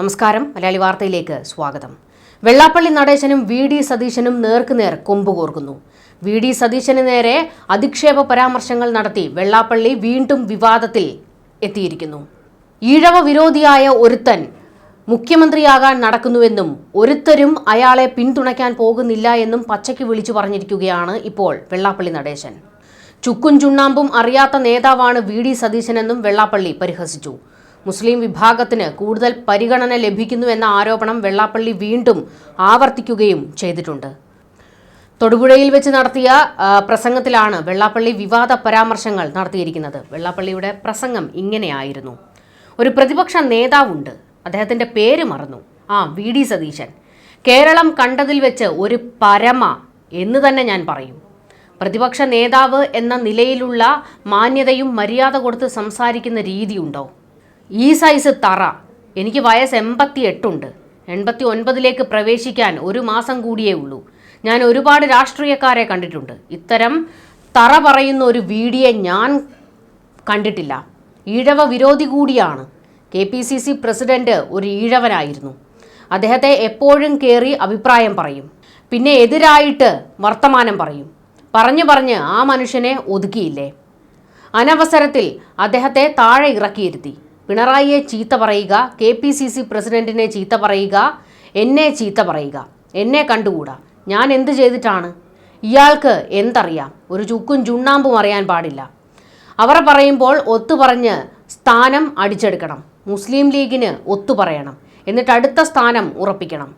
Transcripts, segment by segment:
നമസ്കാരം. മലയാളി വാർത്തയിലേക്ക് സ്വാഗതം. വെള്ളാപ്പള്ളി നടേശനും വി.ഡി. സതീശനും നേർക്കുനേർ കൊമ്പുകോർക്കുന്നു. വി.ഡി. സതീശന് നേരെ അധിക്ഷേപ പരാമർശങ്ങൾ നടത്തി വെള്ളാപ്പള്ളി വീണ്ടും വിവാദത്തിൽ എത്തിയിരിക്കുന്നു. ഈഴവ വിരോധിയായ ഒരുത്തൻ മുഖ്യമന്ത്രിയാകാൻ നടക്കുന്നുവെന്നും ഒരുത്തരും അയാളെ പിന്തുണയ്ക്കാൻ പോകുന്നില്ല എന്നും പച്ചയ്ക്ക് വിളിച്ചു പറഞ്ഞിരിക്കുകയാണ് ഇപ്പോൾ വെള്ളാപ്പള്ളി നടേശൻ. ചുക്കും ചുണ്ണാമ്പും അറിയാത്ത നേതാവാണ് വി.ഡി. സതീശനെന്നും വെള്ളാപ്പള്ളി പരിഹസിച്ചു. മുസ്ലിം വിഭാഗത്തിന് കൂടുതൽ പരിഗണന ലഭിക്കുന്നു എന്ന ആരോപണം വെള്ളാപ്പള്ളി വീണ്ടും ആവർത്തിക്കുകയും ചെയ്തിട്ടുണ്ട്. തൊടുപുഴയിൽ വെച്ച് നടത്തിയ പ്രസംഗത്തിലാണ് വെള്ളാപ്പള്ളി വിവാദ പരാമർശങ്ങൾ നടത്തിയിരിക്കുന്നത്. വെള്ളാപ്പള്ളിയുടെ പ്രസംഗം ഇങ്ങനെയായിരുന്നു. ഒരു പ്രതിപക്ഷ നേതാവുണ്ട്, അദ്ദേഹത്തിൻ്റെ പേര് മറന്നു. വി.ഡി. സതീശൻ. കേരളം കണ്ടതിൽ വെച്ച് ഒരു പരമ എന്ന് തന്നെ ഞാൻ പറയും. പ്രതിപക്ഷ നേതാവ് എന്ന നിലയിലുള്ള മാന്യതയും മര്യാദ കൊടുത്ത് സംസാരിക്കുന്ന രീതിയുണ്ടോ? ഈ സൈസ് തറ. എനിക്ക് വയസ്സ് 88 89ലേക്ക് പ്രവേശിക്കാൻ ഒരു മാസം കൂടിയേ ഉള്ളൂ. ഞാൻ ഒരുപാട് രാഷ്ട്രീയക്കാരെ കണ്ടിട്ടുണ്ട്. ഇത്തരം തറ പറയുന്ന ഒരു വീഡിയോ ഞാൻ കണ്ടിട്ടില്ല. ഈഴവ വിരോധി കൂടിയാണ്. KPCC പ്രസിഡന്റ് ഒരു ഈഴവനായിരുന്നു. അദ്ദേഹത്തെ എപ്പോഴും കയറി അഭിപ്രായം പറയും, പിന്നെ എതിരായിട്ട് വർത്തമാനം പറയും. പറഞ്ഞ് ആ മനുഷ്യനെ ഒതുക്കിയില്ലേ? അനവസരത്തിൽ അദ്ദേഹത്തെ താഴെ ഇറക്കിയിരുത്തി. പിണറായിയെ ചീത്ത പറയുക, KPCC പ്രസിഡന്റിനെ ചീത്ത പറയുക, എന്നെ ചീത്ത പറയുക. എന്നെ കണ്ടുകൂടാ. ഞാൻ എന്ത് ചെയ്തിട്ടാണ്? ഇയാൾക്ക് എന്തറിയാം? ഒരു ചുക്കും ചുണ്ണാമ്പും അറിയാൻ പാടില്ല. അവർ പറയുമ്പോൾ ഒത്തുപറഞ്ഞ് സ്ഥാനം അടിച്ചെടുക്കണം. മുസ്ലിം ലീഗിന് ഒത്തുപറയണം, എന്നിട്ട് അടുത്ത സ്ഥാനം ഉറപ്പിക്കണം.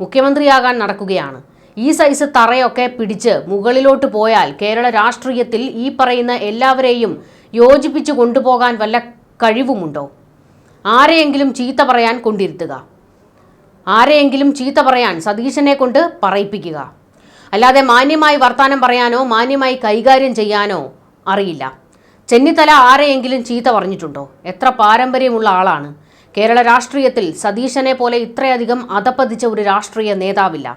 മുഖ്യമന്ത്രിയാകാൻ നടക്കുകയാണ്. ഈ സൈസ് തറയൊക്കെ പിടിച്ച് മുകളിലോട്ട് പോയാൽ കേരള രാഷ്ട്രീയത്തിൽ ഈ പറയുന്ന എല്ലാവരെയും യോജിപ്പിച്ചു കൊണ്ടുപോകാൻ വല്ല കഴിവുമുണ്ടോ? ആരെയെങ്കിലും ചീത്ത പറയാൻ കൊണ്ടിരുത്തുക, ആരെയെങ്കിലും ചീത്ത പറയാൻ സതീശനെ കൊണ്ട് പറയിപ്പിക്കുക. അല്ലാതെ മാന്യമായി വർത്താനം പറയാനോ മാന്യമായി കൈകാര്യം ചെയ്യാനോ അറിയില്ല. ചെന്നിത്തല ആരെയെങ്കിലും ചീത്ത പറഞ്ഞിട്ടുണ്ടോ? എത്ര പാരമ്പര്യമുള്ള ആളാണ്. കേരള രാഷ്ട്രീയത്തിൽ സതീശനെ പോലെ ഇത്രയധികം അധപ്പതിച്ച ഒരു രാഷ്ട്രീയ നേതാവില്ല.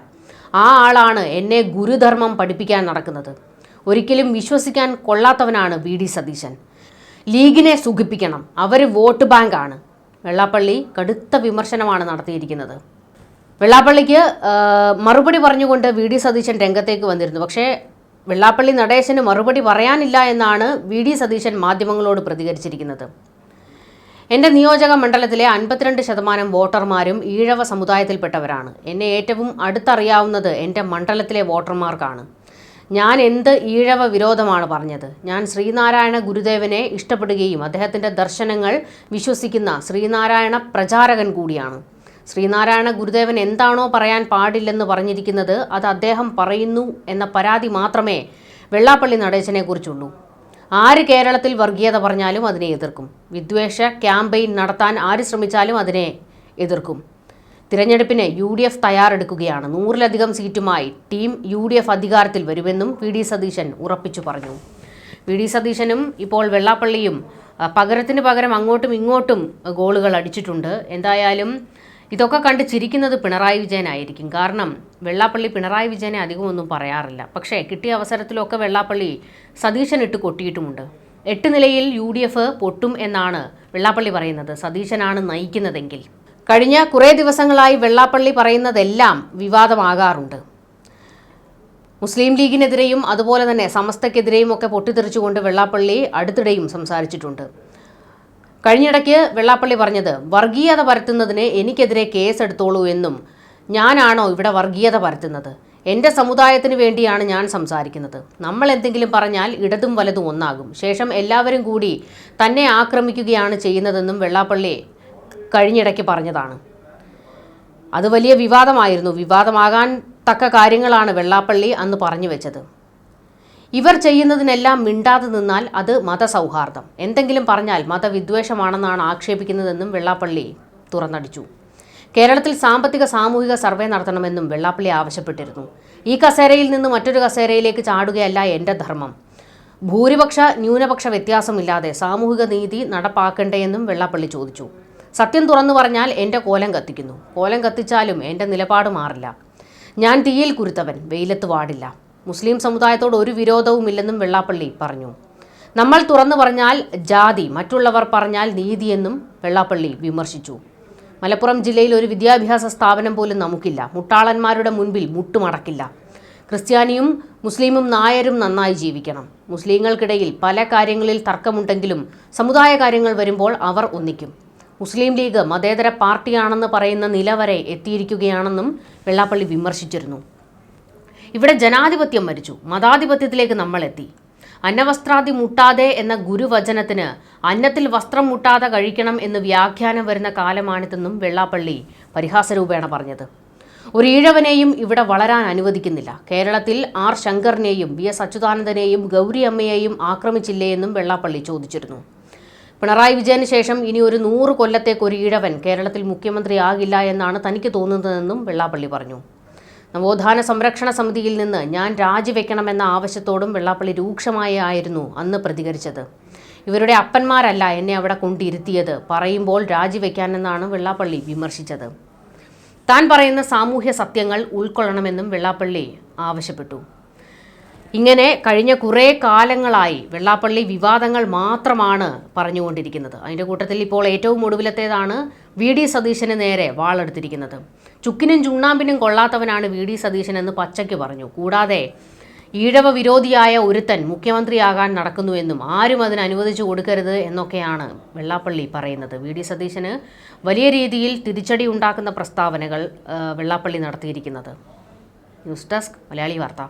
ആ ആളാണ് എന്നെ ഗുരുധർമ്മം പഠിപ്പിക്കാൻ നടക്കുന്നത്. ഒരിക്കലും വിശ്വസിക്കാൻ കൊള്ളാത്തവനാണ് വി.ഡി. സതീശൻ. ലീഗിനെ സുഖിപ്പിക്കണം, അവർ വോട്ട് ബാങ്കാണ്. വെള്ളാപ്പള്ളി കടുത്ത വിമർശനമാണ് നടത്തിയിരിക്കുന്നത്. വെള്ളാപ്പള്ളിക്ക് മറുപടി പറഞ്ഞുകൊണ്ട് വി.ഡി. സതീശൻ രംഗത്തേക്ക് വന്നിരുന്നു. പക്ഷേ വെള്ളാപ്പള്ളി നടേശന് മറുപടി പറയാനില്ല എന്നാണ് വി.ഡി. സതീശൻ മാധ്യമങ്ങളോട് പ്രതികരിച്ചിരിക്കുന്നത്. എൻ്റെ നിയോജക മണ്ഡലത്തിലെ 52% വോട്ടർമാരും ഈഴവ സമുദായത്തിൽപ്പെട്ടവരാണ്. എന്നെ ഏറ്റവും അടുത്തറിയാവുന്നത് എൻ്റെ മണ്ഡലത്തിലെ വോട്ടർമാർക്കാണ്. ഞാൻ എന്ത് ഈഴവ വിരോധമാണ് പറഞ്ഞത്? ഞാൻ ശ്രീനാരായണ ഗുരുദേവനെ ഇഷ്ടപ്പെടുകയും അദ്ദേഹത്തിൻ്റെ ദർശനങ്ങൾ വിശ്വസിക്കുന്ന ശ്രീനാരായണ പ്രചാരകൻ കൂടിയാണ്. ശ്രീനാരായണ ഗുരുദേവൻ എന്താണോ പറയാൻ പാടില്ലെന്ന് പറഞ്ഞിരിക്കുന്നത് അത് അദ്ദേഹം പറയുന്നു എന്ന പരാതി മാത്രമേ വെള്ളാപ്പള്ളി നടേശനെ കുറിച്ചുള്ളൂ. ആര് കേരളത്തിൽ വർഗീയത പറഞ്ഞാലും അതിനെ എതിർക്കും. വിദ്വേഷ ക്യാമ്പയിൻ നടത്താൻ ആര് ശ്രമിച്ചാലും അതിനെ എതിർക്കും. തിരഞ്ഞെടുപ്പിന് UDF തയ്യാറെടുക്കുകയാണ്. 100-ലധികം സീറ്റുമായി ടീം UDF അധികാരത്തിൽ വരുമെന്നും വി.ഡി. സതീശൻ ഉറപ്പിച്ചു പറഞ്ഞു. വി.ഡി. സതീശനും ഇപ്പോൾ വെള്ളാപ്പള്ളിയും പകരത്തിന് പകരം അങ്ങോട്ടും ഇങ്ങോട്ടും ഗോളുകൾ അടിച്ചിട്ടുണ്ട്. എന്തായാലും ഇതൊക്കെ കണ്ട് ചിരിക്കുന്നത് പിണറായി വിജയനായിരിക്കും. കാരണം വെള്ളാപ്പള്ളി പിണറായി വിജയനെ അധികമൊന്നും പറയാറില്ല. പക്ഷേ കിട്ടിയ അവസരത്തിലൊക്കെ വെള്ളാപ്പള്ളി സതീശനിട്ട് കൊട്ടിയിട്ടുമുണ്ട്. 8 നിലയിൽ UDF പൊട്ടും എന്നാണ് വെള്ളാപ്പള്ളി പറയുന്നത്, സതീശനാണ് നയിക്കുന്നതെങ്കിൽ. കഴിഞ്ഞ കുറേ ദിവസങ്ങളായി വെള്ളാപ്പള്ളി പറയുന്നതെല്ലാം വിവാദമാകാറുണ്ട്. മുസ്ലിം ലീഗിനെതിരെയും അതുപോലെ തന്നെ സമസ്തക്കെതിരെയും ഒക്കെ പൊട്ടിത്തെറിച്ചുകൊണ്ട് വെള്ളാപ്പള്ളി അടുത്തിടെയും സംസാരിച്ചിട്ടുണ്ട്. കഴിഞ്ഞിടയ്ക്ക് വെള്ളാപ്പള്ളി പറഞ്ഞത്, വർഗീയത പരത്തുന്നതിന് എനിക്കെതിരെ കേസെടുത്തോളൂ എന്നും, ഞാനാണോ ഇവിടെ വർഗീയത പരത്തുന്നത്? എൻ്റെ സമുദായത്തിന് വേണ്ടിയാണ് ഞാൻ സംസാരിക്കുന്നത്. നമ്മൾ എന്തെങ്കിലും പറഞ്ഞാൽ ഇടതും വലതും ഒന്നാകും. ശേഷം എല്ലാവരും കൂടി തന്നെ ആക്രമിക്കുകയാണ് ചെയ്യുന്നതെന്നും വെള്ളാപ്പള്ളി കഴിഞ്ഞിടയ്ക്ക് പറഞ്ഞതാണ്. അത് വലിയ വിവാദമായിരുന്നു. വിവാദമാകാൻ തക്ക കാര്യങ്ങളാണ് വെള്ളാപ്പള്ളി അന്ന് പറഞ്ഞു വെച്ചത്. ഇവർ ചെയ്യുന്നതിനെല്ലാം മിണ്ടാതെ നിന്നാൽ അത് മതസൗഹാർദ്ദം, എന്തെങ്കിലും പറഞ്ഞാൽ മതവിദ്വേഷമാണെന്നാണ് ആക്ഷേപിക്കുന്നതെന്നും വെള്ളാപ്പള്ളി തുറന്നടിച്ചു. കേരളത്തിൽ സാമ്പത്തിക സാമൂഹിക സർവേ നടത്തണമെന്നും വെള്ളാപ്പള്ളി ആവശ്യപ്പെട്ടിരുന്നു. ഈ കസേരയിൽ നിന്ന് മറ്റൊരു കസേരയിലേക്ക് ചാടുകയല്ല എൻ്റെ ധർമ്മം. ഭൂരിപക്ഷ ന്യൂനപക്ഷ വ്യത്യാസമില്ലാതെ സാമൂഹിക നീതി നടപ്പാക്കണ്ടേയെന്നും വെള്ളാപ്പള്ളി ചോദിച്ചു. സത്യം തുറന്നു പറഞ്ഞാൽ എൻ്റെ കോലം കത്തിക്കുന്നു. കോലം കത്തിച്ചാലും എൻ്റെ നിലപാട് മാറില്ല. ഞാൻ തീയിൽ കുരുത്തവൻ, വെയിലത്ത് വാടില്ല. മുസ്ലിം സമുദായത്തോട് ഒരു വിരോധവുമില്ലെന്നും വെള്ളാപ്പള്ളി പറഞ്ഞു. നമ്മൾ തുറന്നു പറഞ്ഞാൽ ജാതി, മറ്റുള്ളവർ പറഞ്ഞാൽ നീതിയെന്നും വെള്ളാപ്പള്ളി വിമർശിച്ചു. മലപ്പുറം ജില്ലയിൽ ഒരു വിദ്യാഭ്യാസ സ്ഥാപനം പോലും നമുക്കില്ല. മുട്ടാളന്മാരുടെ മുൻപിൽ മുട്ടുമടക്കില്ല. ക്രിസ്ത്യാനിയും മുസ്ലിമും നായരും നന്നായി ജീവിക്കണം. മുസ്ലിങ്ങൾക്കിടയിൽ പല കാര്യങ്ങളിൽ തർക്കമുണ്ടെങ്കിലും സമുദായ കാര്യങ്ങൾ വരുമ്പോൾ അവർ ഒന്നിക്കും. മുസ്ലിം ലീഗ് മതേതര പാർട്ടിയാണെന്ന് പറയുന്ന നില വരെ എത്തിയിരിക്കുകയാണെന്നും വെള്ളാപ്പള്ളി വിമർശിച്ചിരുന്നു. ഇവിടെ ജനാധിപത്യം മരിച്ചു, മതാധിപത്യത്തിലേക്ക് നമ്മൾ എത്തി. അന്നവസ്ത്രാദി മുട്ടാതെ എന്ന ഗുരുവചനത്തിന് അന്നത്തിൽ വസ്ത്രം മുട്ടാതെ കഴിക്കണം എന്ന് വ്യാഖ്യാനം വരുന്ന കാലമാണിതെന്നും വെള്ളാപ്പള്ളി പരിഹാസരൂപേണ പറഞ്ഞത്. ഒരു ഈഴവനെയും ഇവിടെ വളരാൻ അനുവദിക്കുന്നില്ല. കേരളത്തിൽ ആർ ശങ്കറിനെയും VS അച്യുതാനന്ദനെയും ഗൗരി അമ്മയെയും ആക്രമിച്ചില്ലേ എന്നും വെള്ളാപ്പള്ളി ചോദിച്ചിരുന്നു. പിണറായി വിജയന് ശേഷം ഇനി ഒരു 100 കൊല്ലത്തേക്ക് ഒരു ഈഴവൻ കേരളത്തിൽ മുഖ്യമന്ത്രിയാകില്ല എന്നാണ് തനിക്ക് തോന്നുന്നതെന്നും വെള്ളാപ്പള്ളി പറഞ്ഞു. നവോത്ഥാന സംരക്ഷണ സമിതിയിൽ നിന്ന് ഞാൻ രാജിവെക്കണമെന്ന ആവശ്യത്തോടും വെള്ളാപ്പള്ളി രൂക്ഷമായായിരുന്നു അന്ന് പ്രതികരിച്ചത്. ഇവരുടെ അപ്പന്മാരല്ല എന്നെ അവിടെ കൊണ്ടിരുത്തിയത്, പറയുമ്പോൾ രാജിവെക്കാനെന്നാണ് വെള്ളാപ്പള്ളി വിമർശിച്ചത്. താൻ പറയുന്ന സാമൂഹ്യ സത്യങ്ങൾ ഉൾക്കൊള്ളണമെന്നും വെള്ളാപ്പള്ളി ആവശ്യപ്പെട്ടു. ഇങ്ങനെ കഴിഞ്ഞ കുറേ കാലങ്ങളായി വെള്ളാപ്പള്ളി വിവാദങ്ങൾ മാത്രമാണ് പറഞ്ഞുകൊണ്ടിരിക്കുന്നത്. അതിൻ്റെ കൂട്ടത്തിൽ ഇപ്പോൾ ഏറ്റവും ഒടുവിലത്തേതാണ് VD സതീശന് നേരെ വാളെടുത്തിരിക്കുന്നത്. ചുക്കിനും ചുണ്ണാമ്പിനും കൊള്ളാത്തവനാണ് VD സതീശൻ എന്ന് പച്ചയ്ക്ക് പറഞ്ഞു. കൂടാതെ ഈഴവ വിരോധിയായ ഒരുത്തൻ മുഖ്യമന്ത്രിയാകാൻ നടക്കുന്നുവെന്നും ആരും അതിന് അനുവദിച്ചു കൊടുക്കരുത് എന്നൊക്കെയാണ് വെള്ളാപ്പള്ളി പറയുന്നത്. VD സതീശന് വലിയ രീതിയിൽ തിരിച്ചടി ഉണ്ടാക്കുന്ന പ്രസ്താവനകൾ വെള്ളാപ്പള്ളി നടത്തിയിരിക്കുന്നത്. ന്യൂസ് ഡെസ്ക് മലയാളി വാർത്ത.